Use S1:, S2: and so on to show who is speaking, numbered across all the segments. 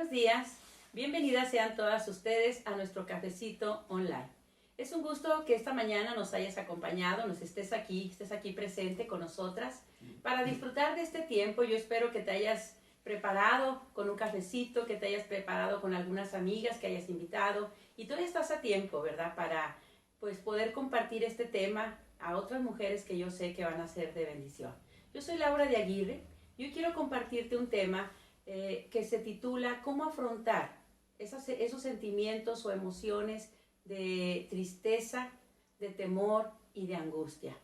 S1: buenos días. Bienvenidas sean todas ustedes a nuestro cafecito online. Es un gusto que esta mañana nos hayas acompañado, estés aquí presente con nosotras para disfrutar de este tiempo. Yo espero que te hayas preparado con un cafecito, que te hayas preparado con algunas amigas que hayas invitado y todavía estás a tiempo, ¿verdad? Para poder compartir este tema a otras mujeres que yo sé que van a ser de bendición. Yo soy Laura de Aguirre. Yo quiero compartirte un tema que se titula ¿Cómo afrontar esos sentimientos o emociones de tristeza, de temor y de angustia?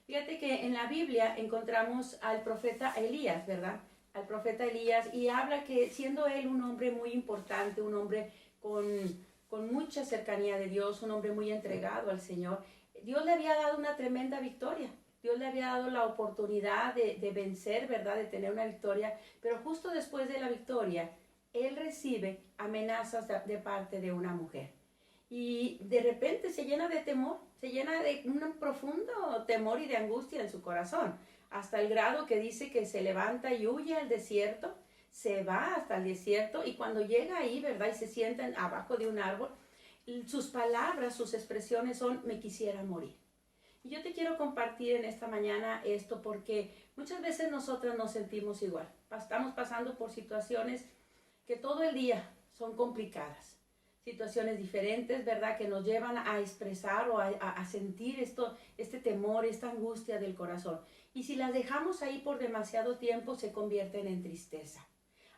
S1: Fíjate que en la Biblia encontramos al profeta Elías, ¿verdad? Al profeta Elías, y habla que siendo él un hombre muy importante, un hombre con mucha cercanía de Dios, un hombre muy entregado al Señor, Dios le había dado una tremenda victoria. Dios le había dado la oportunidad de vencer, ¿verdad? De tener una victoria, pero justo después de la victoria, él recibe amenazas de parte de una mujer. Y de repente se llena de temor, se llena de un profundo temor y de angustia en su corazón, hasta el grado que dice que se levanta y huye al desierto, se va hasta el desierto y cuando llega ahí, ¿verdad? Y se sienta abajo de un árbol, sus palabras, sus expresiones son: me quisiera morir. Y yo te quiero compartir en esta mañana esto porque muchas veces nosotras nos sentimos igual. Estamos pasando por situaciones que todo el día son complicadas. Situaciones diferentes, ¿verdad? Que nos llevan a expresar o a sentir este temor, esta angustia del corazón. Y si las dejamos ahí por demasiado tiempo, se convierten en tristeza.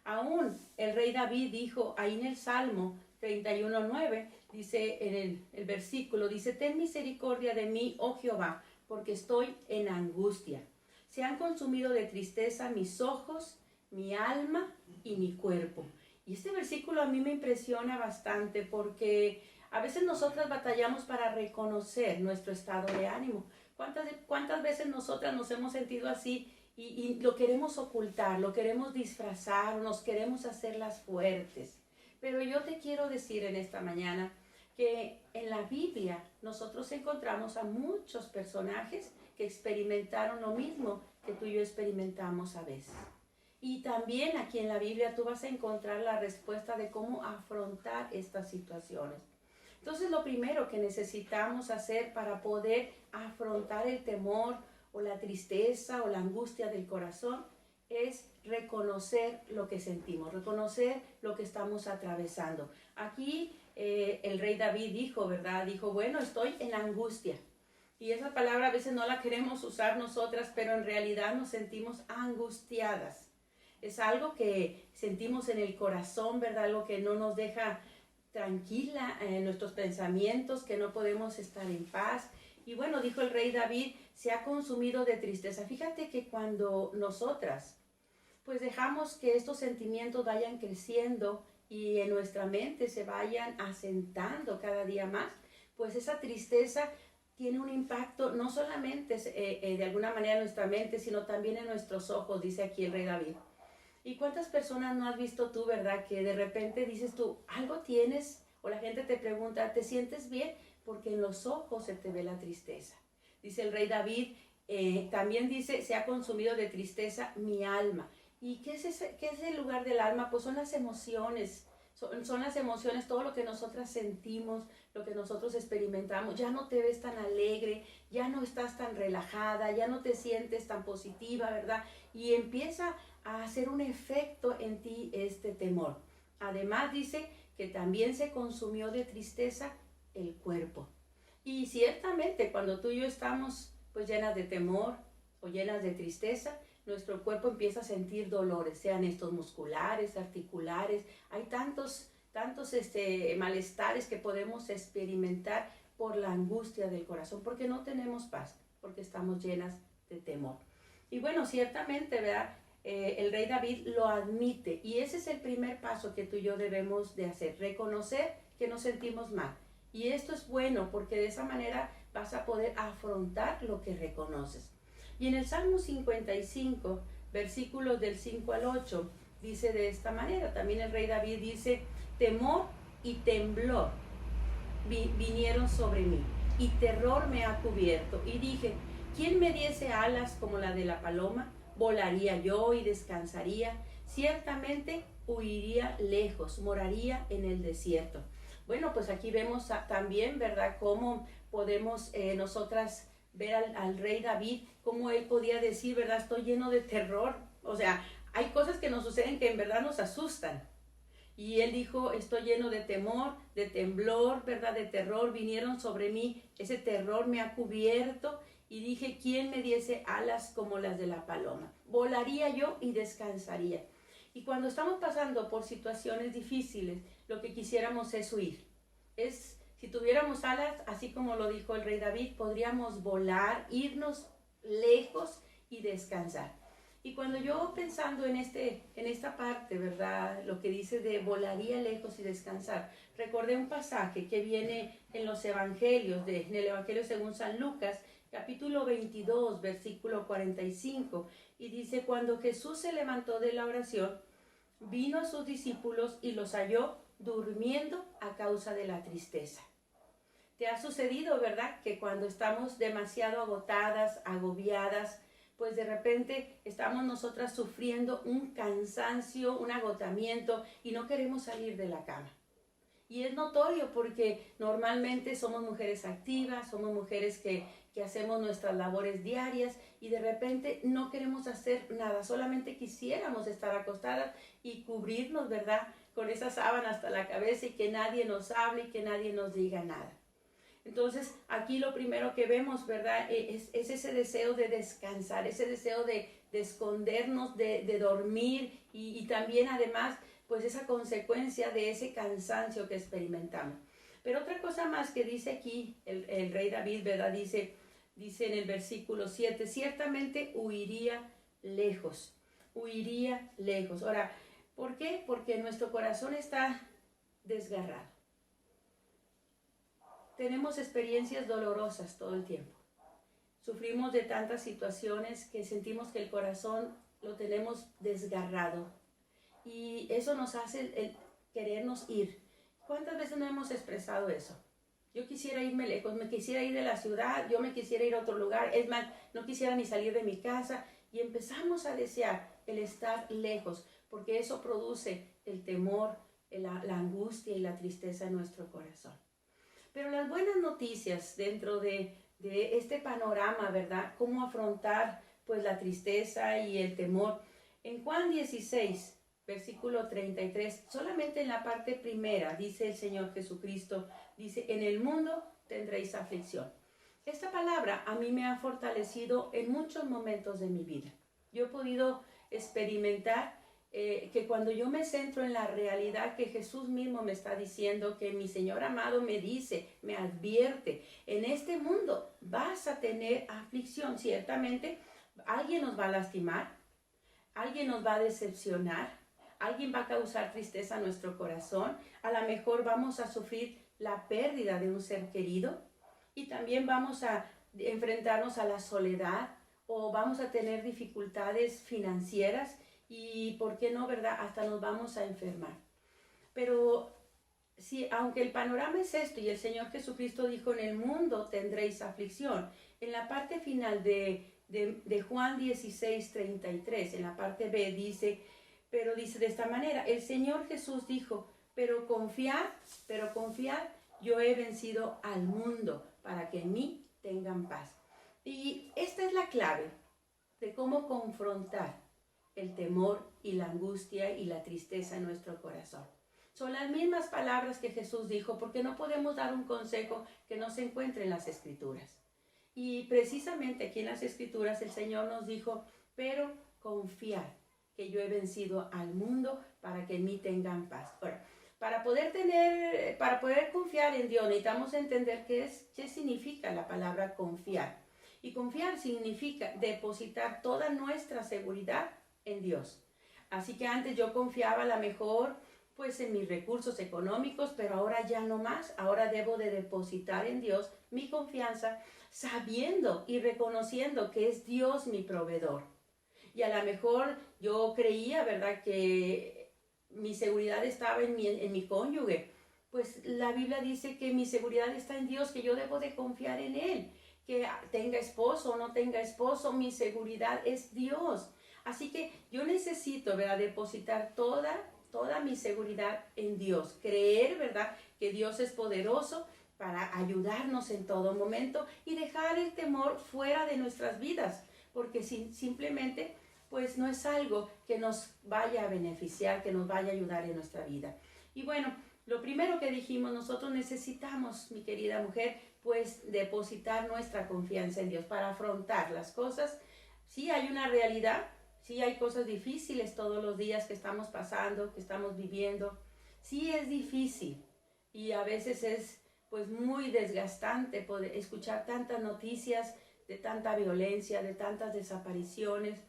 S1: Aún el rey David dijo ahí en el Salmo 31:9, dice en el versículo, dice: ten misericordia de mí, oh Jehová, porque estoy en angustia. Se han consumido de tristeza mis ojos, mi alma y mi cuerpo. Y este versículo a mí me impresiona bastante porque a veces nosotras batallamos para reconocer nuestro estado de ánimo. ¿Cuántas veces nosotras nos hemos sentido así y lo queremos ocultar, lo queremos disfrazar, nos queremos hacerlas fuertes? Pero yo te quiero decir en esta mañana que en la Biblia nosotros encontramos a muchos personajes que experimentaron lo mismo que tú y yo experimentamos a veces. Y también aquí en la Biblia tú vas a encontrar la respuesta de cómo afrontar estas situaciones. Entonces lo primero que necesitamos hacer para poder afrontar el temor o la tristeza o la angustia del corazón es reconocer lo que sentimos, reconocer lo que estamos atravesando. Aquí el rey David dijo, ¿verdad? Dijo, bueno, estoy en angustia. Y esa palabra a veces no la queremos usar nosotras, pero en realidad nos sentimos angustiadas. Es algo que sentimos en el corazón, ¿verdad? Algo que no nos deja tranquila en nuestros pensamientos, que no podemos estar en paz. Y bueno, dijo el rey David, se ha consumido de tristeza. Fíjate que cuando nosotras pues dejamos que estos sentimientos vayan creciendo y en nuestra mente se vayan asentando cada día más, pues esa tristeza tiene un impacto no solamente de alguna manera en nuestra mente, sino también en nuestros ojos, dice aquí el rey David. ¿Y cuántas personas no has visto tú, verdad? Que de repente dices tú, algo tienes, o la gente te pregunta, ¿te sientes bien? Porque en los ojos se te ve la tristeza. Dice el rey David, también dice, se ha consumido de tristeza mi alma. ¿Y qué es el lugar del alma? Pues son las emociones. Son las emociones, todo lo que nosotras sentimos, lo que nosotros experimentamos. Ya no te ves tan alegre, ya no estás tan relajada, ya no te sientes tan positiva, ¿verdad? Y empieza a hacer un efecto en ti este temor. Además dice que también se consumió de tristeza el cuerpo. Y ciertamente cuando tú y yo estamos pues llenas de temor o llenas de tristeza, nuestro cuerpo empieza a sentir dolores, sean estos musculares, articulares. Hay tantos malestares que podemos experimentar por la angustia del corazón, porque no tenemos paz, porque estamos llenas de temor. Y bueno, ciertamente, ¿verdad? El rey David lo admite y ese es el primer paso que tú y yo debemos de hacer, reconocer que nos sentimos mal. Y esto es bueno porque de esa manera vas a poder afrontar lo que reconoces. Y en el Salmo 55, versículos del 5 al 8, dice de esta manera, también el rey David dice, temor y temblor vinieron sobre mí, y terror me ha cubierto. Y dije, ¿quién me diese alas como la de la paloma? Volaría yo y descansaría. Ciertamente huiría lejos, moraría en el desierto. Bueno, pues aquí vemos también, ¿verdad?, cómo podemos nosotras ver al rey David, cómo él podía decir, ¿verdad?, estoy lleno de terror. O sea, hay cosas que nos suceden que en verdad nos asustan. Y él dijo, estoy lleno de temor, de temblor, ¿verdad?, de terror, vinieron sobre mí, ese terror me ha cubierto. Y dije, ¿quién me diese alas como las de la paloma? Volaría yo y descansaría. Y cuando estamos pasando por situaciones difíciles, lo que quisiéramos es huir. Si tuviéramos alas, así como lo dijo el rey David, podríamos volar, irnos lejos y descansar. Y cuando yo pensando en esta parte, ¿verdad?, lo que dice de volaría lejos y descansar, recordé un pasaje que viene en los evangelios, en el evangelio según San Lucas, capítulo 22, versículo 45, y dice, cuando Jesús se levantó de la oración, vino a sus discípulos y los halló durmiendo a causa de la tristeza. ¿Te ha sucedido, verdad, que cuando estamos demasiado agotadas, agobiadas, pues de repente estamos nosotras sufriendo un cansancio, un agotamiento y no queremos salir de la cama? Y es notorio porque normalmente somos mujeres activas, somos mujeres que hacemos nuestras labores diarias y de repente no queremos hacer nada, solamente quisiéramos estar acostadas y cubrirnos, ¿verdad?, con esa sábana hasta la cabeza y que nadie nos hable y que nadie nos diga nada. Entonces, aquí lo primero que vemos, ¿verdad?, es ese deseo de descansar, ese deseo de escondernos, de dormir y también además, pues esa consecuencia de ese cansancio que experimentamos. Pero otra cosa más que dice aquí el rey David, ¿verdad?, dice en el versículo 7, ciertamente huiría lejos, huiría lejos. Ahora, ¿por qué? Porque nuestro corazón está desgarrado. Tenemos experiencias dolorosas todo el tiempo. Sufrimos de tantas situaciones que sentimos que el corazón lo tenemos desgarrado. Y eso nos hace el querernos ir. ¿Cuántas veces no hemos expresado eso? Yo quisiera irme lejos, me quisiera ir de la ciudad, yo me quisiera ir a otro lugar. Es más, no quisiera ni salir de mi casa. Y empezamos a desear el estar lejos, porque eso produce el temor, la angustia y la tristeza en nuestro corazón. Pero las buenas noticias dentro de este panorama, ¿verdad?, cómo afrontar pues la tristeza y el temor. En Juan 16, versículo 33, solamente en la parte primera, dice el Señor Jesucristo, dice, en el mundo tendréis aflicción. Esta palabra a mí me ha fortalecido en muchos momentos de mi vida. Yo he podido experimentar que cuando yo me centro en la realidad que Jesús mismo me está diciendo, que mi Señor amado me dice, me advierte, en este mundo vas a tener aflicción. Ciertamente, alguien nos va a lastimar, alguien nos va a decepcionar, alguien va a causar tristeza a nuestro corazón, a lo mejor vamos a sufrir la pérdida de un ser querido y también vamos a enfrentarnos a la soledad o vamos a tener dificultades financieras y, ¿por qué no, verdad?, hasta nos vamos a enfermar. Pero sí, aunque el panorama es esto y el Señor Jesucristo dijo, en el mundo tendréis aflicción, en la parte final de Juan 16, 33, en la parte B dice de esta manera, el Señor Jesús dijo, pero confiad, yo he vencido al mundo para que en mí tengan paz. Y esta es la clave de cómo confrontar el temor y la angustia y la tristeza en nuestro corazón. Son las mismas palabras que Jesús dijo, porque no podemos dar un consejo que no se encuentre en las Escrituras. Y precisamente aquí en las Escrituras el Señor nos dijo, pero confiad que yo he vencido al mundo para que en mí tengan paz. Ahora, para poder confiar en Dios necesitamos entender qué significa la palabra confiar. Y confiar significa depositar toda nuestra seguridad en Dios. Así que antes yo confiaba a lo mejor pues en mis recursos económicos, pero ahora ya no más. Ahora debo de depositar en Dios mi confianza, sabiendo y reconociendo que es Dios mi proveedor. Y a lo mejor yo creía, ¿verdad?, que mi seguridad estaba en mi cónyuge. Pues la Biblia dice que mi seguridad está en Dios, que yo debo de confiar en Él. Que tenga esposo o no tenga esposo, mi seguridad es Dios. Así que yo necesito, ¿verdad?, depositar toda toda mi seguridad en Dios. Creer, ¿verdad?, que Dios es poderoso para ayudarnos en todo momento y dejar el temor fuera de nuestras vidas, porque simplemente pues no es algo que nos vaya a beneficiar, que nos vaya a ayudar en nuestra vida. Y bueno, lo primero que dijimos, nosotros necesitamos, mi querida mujer, pues depositar nuestra confianza en Dios para afrontar las cosas. Sí hay una realidad, sí hay cosas difíciles todos los días que estamos pasando, que estamos viviendo. Sí es difícil y a veces es pues muy desgastante poder escuchar tantas noticias de tanta violencia, de tantas desapariciones.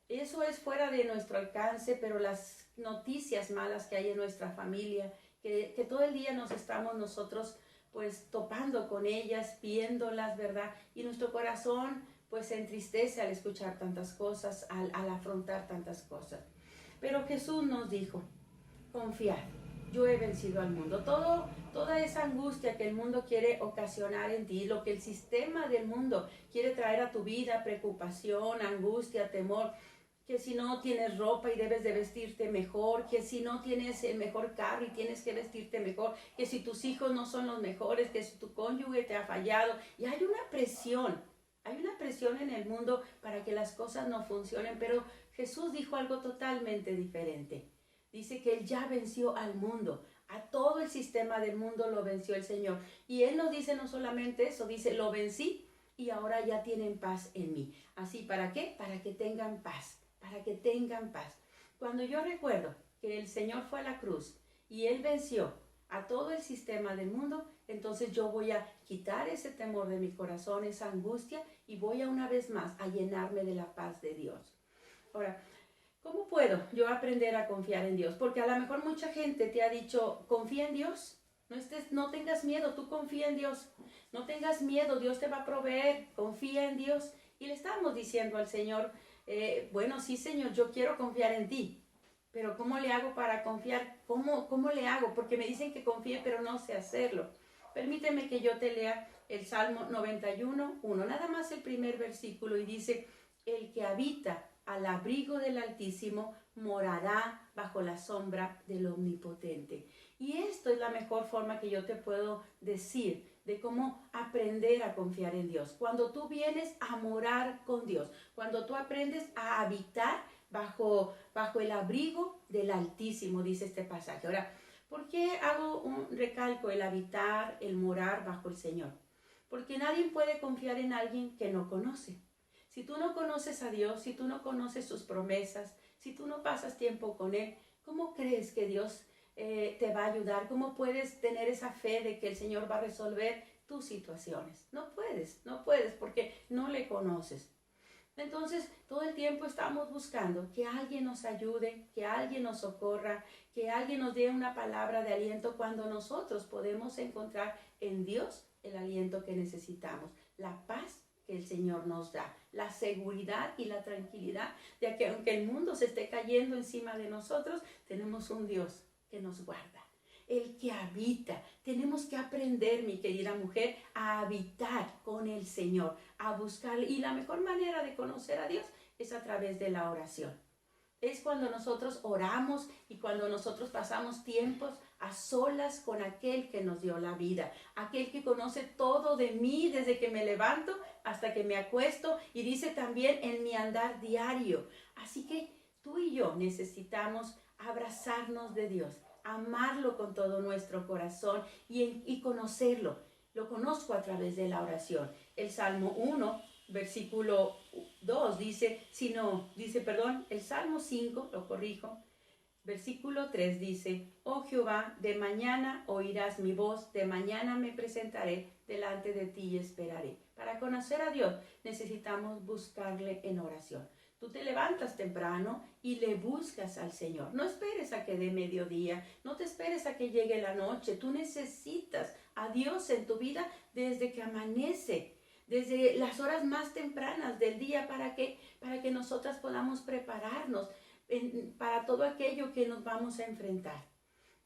S1: Eso es fuera de nuestro alcance, pero las noticias malas que hay en nuestra familia, que todo el día nos estamos nosotros pues topando con ellas, viéndolas, ¿verdad? Y nuestro corazón pues se entristece al escuchar tantas cosas, al afrontar tantas cosas. Pero Jesús nos dijo, confiad, yo he vencido al mundo. Toda esa angustia que el mundo quiere ocasionar en ti, lo que el sistema del mundo quiere traer a tu vida, preocupación, angustia, temor, que si no tienes ropa y debes de vestirte mejor, que si no tienes el mejor carro y tienes que vestirte mejor, que si tus hijos no son los mejores, que si tu cónyuge te ha fallado. Y hay una presión en el mundo para que las cosas no funcionen, pero Jesús dijo algo totalmente diferente. Dice que Él ya venció al mundo, a todo el sistema del mundo lo venció el Señor. Y Él nos dice no solamente eso, dice, lo vencí y ahora ya tienen paz en mí. Así, ¿para qué? Para que tengan paz. Para que tengan paz. Cuando yo recuerdo que el Señor fue a la cruz y Él venció a todo el sistema del mundo, entonces yo voy a quitar ese temor de mi corazón, esa angustia, y voy a una vez más a llenarme de la paz de Dios. Ahora, ¿cómo puedo yo aprender a confiar en Dios? Porque a lo mejor mucha gente te ha dicho, confía en Dios, no tengas miedo, tú confía en Dios, no tengas miedo, Dios te va a proveer, confía en Dios. Y le estamos diciendo al Señor, bueno, sí, Señor, yo quiero confiar en ti, pero ¿cómo le hago para confiar? ¿Cómo le hago? Porque me dicen que confíe, pero no sé hacerlo. Permíteme que yo te lea el Salmo 91:1, nada más el primer versículo, y dice, el que habita al abrigo del Altísimo morará bajo la sombra del Omnipotente. Y esto es la mejor forma que yo te puedo decir de cómo aprender a confiar en Dios. Cuando tú vienes a morar con Dios, cuando tú aprendes a habitar bajo el abrigo del Altísimo, dice este pasaje. Ahora, ¿por qué hago un recalco el habitar, el morar bajo el Señor? Porque nadie puede confiar en alguien que no conoce. Si tú no conoces a Dios, si tú no conoces sus promesas, si tú no pasas tiempo con Él, ¿cómo crees que Dios te va a ayudar? ¿Cómo puedes tener esa fe de que el Señor va a resolver tus situaciones? No puedes porque no le conoces. Entonces, todo el tiempo estamos buscando que alguien nos ayude, que alguien nos socorra, que alguien nos dé una palabra de aliento cuando nosotros podemos encontrar en Dios el aliento que necesitamos, la paz que el Señor nos da, la seguridad y la tranquilidad de que aunque el mundo se esté cayendo encima de nosotros, tenemos un Dios que nos guarda, el que habita. Tenemos que aprender, mi querida mujer, a habitar con el Señor, a buscarle. Y la mejor manera de conocer a Dios es a través de la oración. Es cuando nosotros oramos y cuando nosotros pasamos tiempos a solas con aquel que nos dio la vida, aquel que conoce todo de mí desde que me levanto hasta que me acuesto, y dice también en mi andar diario. Así que tú y yo necesitamos abrazarnos de Dios, amarlo con todo nuestro corazón y conocerlo. Lo conozco a través de la oración. El Salmo 1, versículo 2 dice, el Salmo 5, lo corrijo, versículo 3 dice, oh Jehová, de mañana oirás mi voz, de mañana me presentaré delante de ti y esperaré. Para conocer a Dios necesitamos buscarle en oración. Tú te levantas temprano y le buscas al Señor. No esperes a que dé mediodía, no te esperes a que llegue la noche. Tú necesitas a Dios en tu vida desde que amanece, desde las horas más tempranas del día, para que nosotras podamos prepararnos para todo aquello que nos vamos a enfrentar.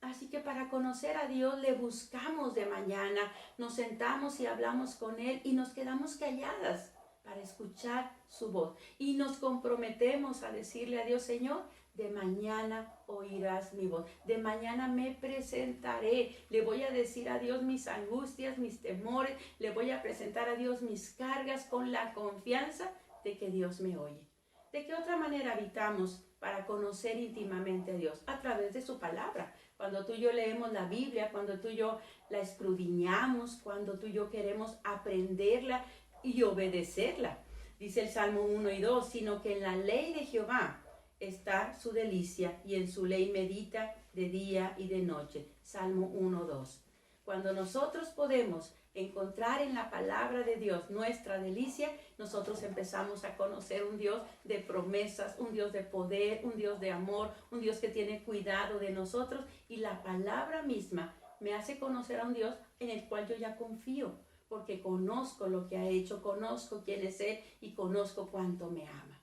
S1: Así que para conocer a Dios le buscamos de mañana, nos sentamos y hablamos con Él y nos quedamos calladas para escuchar su voz. Y nos comprometemos a decirle a Dios, Señor, de mañana oirás mi voz, de mañana me presentaré, le voy a decir a Dios mis angustias, mis temores, le voy a presentar a Dios mis cargas con la confianza de que Dios me oye. ¿De qué otra manera habitamos para conocer íntimamente a Dios? A través de su palabra. Cuando tú y yo leemos la Biblia, cuando tú y yo la escudriñamos, cuando tú y yo queremos aprenderla y obedecerla. Dice el Salmo 1 y 2, sino que en la ley de Jehová está su delicia y en su ley medita de día y de noche. Salmo 1, 2. Cuando nosotros podemos encontrar en la palabra de Dios nuestra delicia, nosotros empezamos a conocer un Dios de promesas, un Dios de poder, un Dios de amor, un Dios que tiene cuidado de nosotros, y la palabra misma me hace conocer a un Dios en el cual yo ya confío, porque conozco lo que ha hecho, conozco quién es Él y conozco cuánto me ama.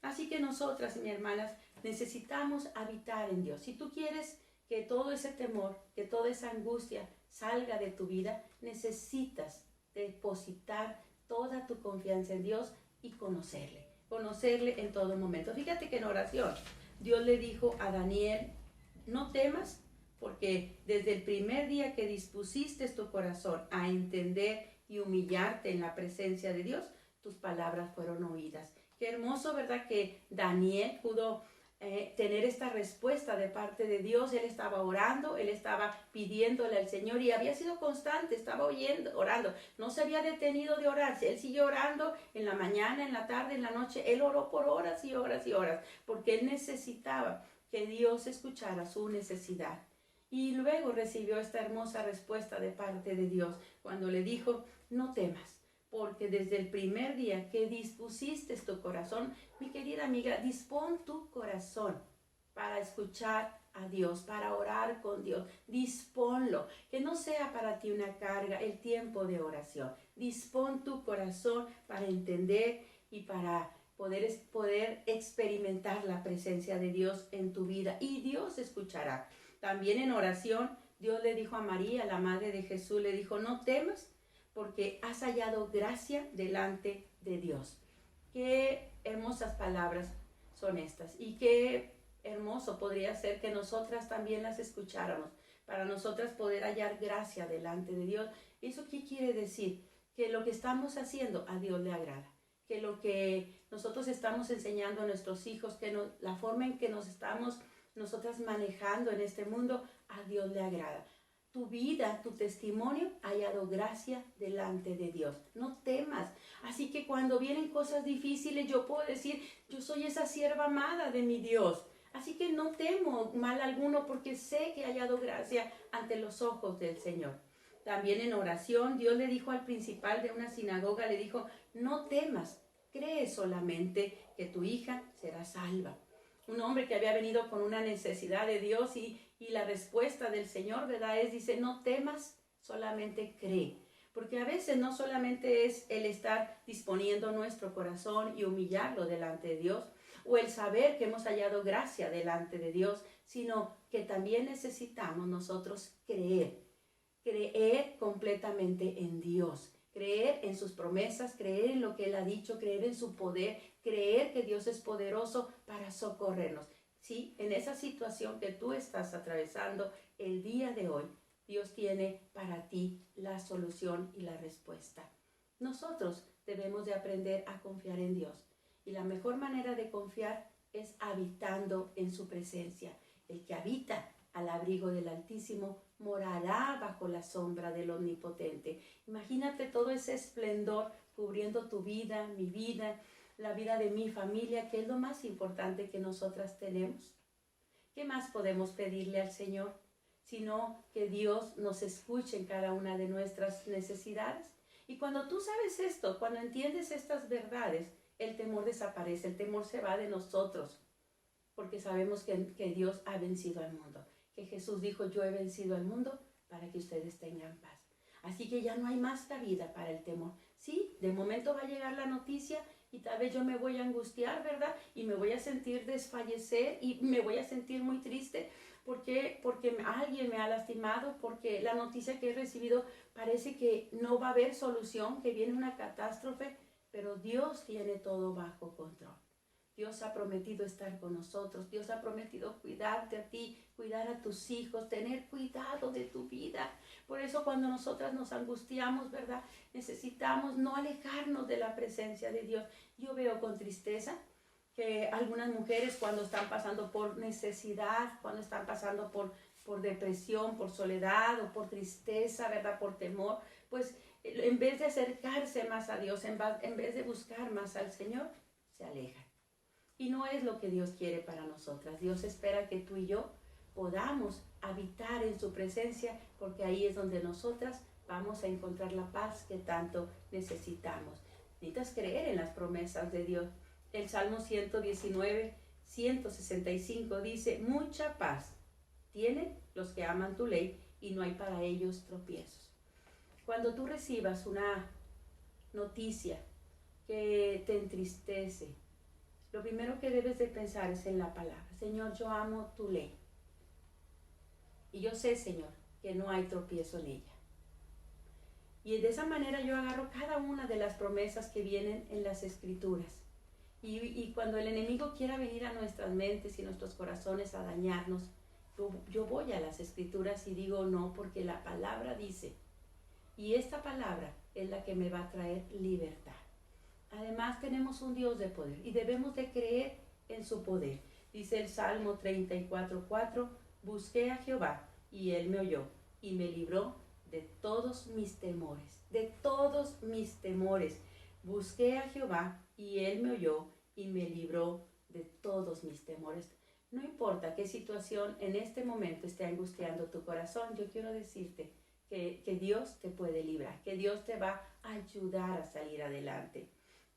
S1: Así que nosotras, mis hermanas, necesitamos habitar en Dios. Si tú quieres que todo ese temor, que toda esa angustia salga de tu vida, necesitas depositar toda tu confianza en Dios y conocerle en todo momento. Fíjate que en oración Dios le dijo a Daniel, no temas, porque desde el primer día que dispusiste tu corazón a entender y humillarte en la presencia de Dios, tus palabras fueron oídas. Qué hermoso, ¿verdad? Que Daniel pudo tener esta respuesta de parte de Dios. Él estaba orando, él estaba pidiéndole al Señor y había sido constante, estaba orando. No se había detenido de orar. Él siguió orando en la mañana, en la tarde, en la noche. Él oró por horas y horas y horas, porque él necesitaba que Dios escuchara su necesidad. Y luego recibió esta hermosa respuesta de parte de Dios cuando le dijo, no temas. Porque desde el primer día que dispusiste tu corazón, mi querida amiga, dispón tu corazón para escuchar a Dios, para orar con Dios. Disponlo, que no sea para ti una carga el tiempo de oración. Dispón tu corazón para entender y para poder experimentar la presencia de Dios en tu vida. Y Dios escuchará. También en oración, Dios le dijo a María, la madre de Jesús, le dijo, no temas, porque has hallado gracia delante de Dios. Qué hermosas palabras son estas, y qué hermoso podría ser que nosotras también las escucháramos, para nosotras poder hallar gracia delante de Dios. ¿Eso qué quiere decir? Que lo que estamos haciendo a Dios le agrada, que lo que nosotros estamos enseñando a nuestros hijos, la forma en que nos estamos nosotras manejando en este mundo, a Dios le agrada. Tu vida, tu testimonio ha hallado gracia delante de Dios. No temas. Así que cuando vienen cosas difíciles, yo puedo decir, yo soy esa sierva amada de mi Dios. Así que no temo mal alguno, porque sé que he hallado gracia ante los ojos del Señor. También en oración, Dios le dijo al principal de una sinagoga, le dijo, no temas, cree solamente que tu hija será salva. Un hombre que había venido con una necesidad de Dios y la respuesta del Señor, ¿verdad? Dice, no temas, solamente cree. Porque a veces no solamente es el estar disponiendo nuestro corazón y humillarlo delante de Dios, o el saber que hemos hallado gracia delante de Dios, sino que también necesitamos nosotros creer completamente en Dios. Creer en sus promesas, creer en lo que Él ha dicho, creer en su poder, creer que Dios es poderoso para socorrernos. Sí, en esa situación que tú estás atravesando el día de hoy, Dios tiene para ti la solución y la respuesta. Nosotros debemos de aprender a confiar en Dios. Y la mejor manera de confiar es habitando en su presencia. El que habita al abrigo del Altísimo morará bajo la sombra del Omnipotente. Imagínate todo ese esplendor cubriendo tu vida, mi vida, la vida de mi familia, que es lo más importante que nosotras tenemos. ¿Qué más podemos pedirle al Señor? Sino que Dios nos escuche en cada una de nuestras necesidades. Y cuando tú sabes esto, cuando entiendes estas verdades, el temor desaparece, el temor se va de nosotros, porque sabemos que Dios ha vencido al mundo. Que Jesús dijo, yo he vencido al mundo para que ustedes tengan paz. Así que ya no hay más cabida para el temor. Sí, de momento va a llegar la noticia y tal vez yo me voy a angustiar, ¿verdad? Y me voy a sentir desfallecer y me voy a sentir muy triste porque alguien me ha lastimado, porque la noticia que he recibido parece que no va a haber solución, que viene una catástrofe, pero Dios tiene todo bajo control. Dios ha prometido estar con nosotros. Dios ha prometido cuidarte a ti, cuidar a tus hijos, tener cuidado de tu vida. Por eso cuando nosotras nos angustiamos, ¿verdad? Necesitamos no alejarnos de la presencia de Dios. Yo veo con tristeza que algunas mujeres cuando están pasando por necesidad, cuando están pasando por depresión, por soledad o por tristeza, ¿verdad? Por temor, pues en vez de acercarse más a Dios, en vez de buscar más al Señor, se alejan. Y no es lo que Dios quiere para nosotras. Dios espera que tú y yo podamos habitar en su presencia, porque ahí es donde nosotras vamos a encontrar la paz que tanto necesitamos. Necesitas creer en las promesas de Dios. El Salmo 119, 165 dice, mucha paz tienen los que aman tu ley y no hay para ellos tropiezos. Cuando tú recibas una noticia que te entristece, lo primero que debes de pensar es en la palabra. Señor, yo amo tu ley. Y yo sé, Señor, que no hay tropiezo en ella. Y de esa manera yo agarro cada una de las promesas que vienen en las Escrituras. Y cuando el enemigo quiera venir a nuestras mentes y nuestros corazones a dañarnos, yo voy a las Escrituras y digo no, porque la palabra dice. Y esta palabra es la que me va a traer libertad. Además tenemos un Dios de poder y debemos de creer en su poder. Dice el Salmo 34:4, busqué a Jehová y él me oyó y me libró de todos mis temores, de todos mis temores. Busqué a Jehová y él me oyó y me libró de todos mis temores. No importa qué situación en este momento esté angustiando tu corazón, yo quiero decirte que Dios te puede librar, que Dios te va a ayudar a salir adelante.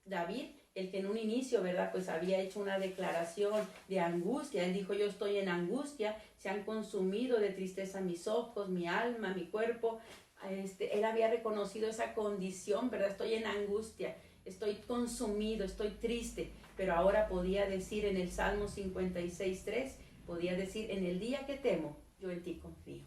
S1: David, el que en un inicio, ¿verdad? Pues había hecho una declaración de angustia. Él dijo, yo estoy en angustia, se han consumido de tristeza mis ojos, mi alma, mi cuerpo. Él había reconocido esa condición, ¿verdad? Estoy en angustia, estoy consumido, estoy triste. Pero ahora podía decir en el Salmo 56:3, podía decir, en el día que temo, yo en ti confío.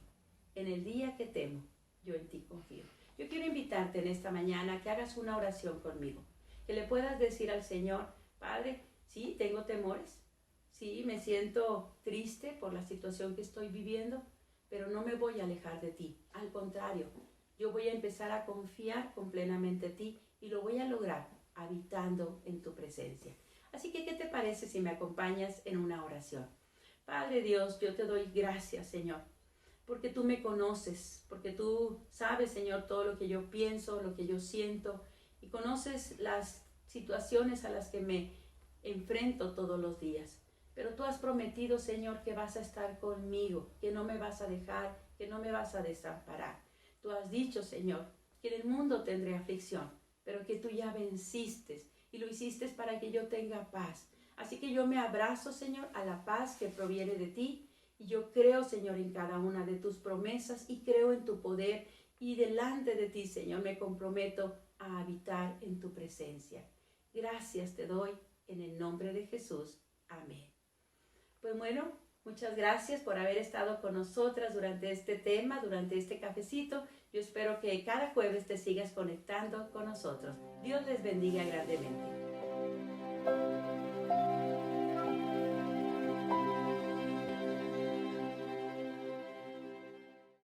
S1: En el día que temo, yo en ti confío. Yo quiero invitarte en esta mañana a que hagas una oración conmigo. Que le puedas decir al Señor, Padre, sí, tengo temores, sí, me siento triste por la situación que estoy viviendo, pero no me voy a alejar de ti. Al contrario, yo voy a empezar a confiar plenamente en ti y lo voy a lograr habitando en tu presencia. Así que, ¿qué te parece si me acompañas en una oración? Padre Dios, yo te doy gracias, Señor, porque tú me conoces, porque tú sabes, Señor, todo lo que yo pienso, lo que yo siento, y conoces las situaciones a las que me enfrento todos los días. Pero tú has prometido, Señor, que vas a estar conmigo, que no me vas a dejar, que no me vas a desamparar. Tú has dicho, Señor, que en el mundo tendré aflicción, pero que tú ya venciste y lo hiciste para que yo tenga paz. Así que yo me abrazo, Señor, a la paz que proviene de ti. Y yo creo, Señor, en cada una de tus promesas y creo en tu poder. Y delante de ti, Señor, me comprometo a habitar en tu presencia. Gracias te doy en el nombre de Jesús. Amén. Pues bueno, muchas gracias por haber estado con nosotras durante este tema, durante este cafecito. Yo espero que cada jueves te sigas conectando con nosotros. Dios les bendiga grandemente.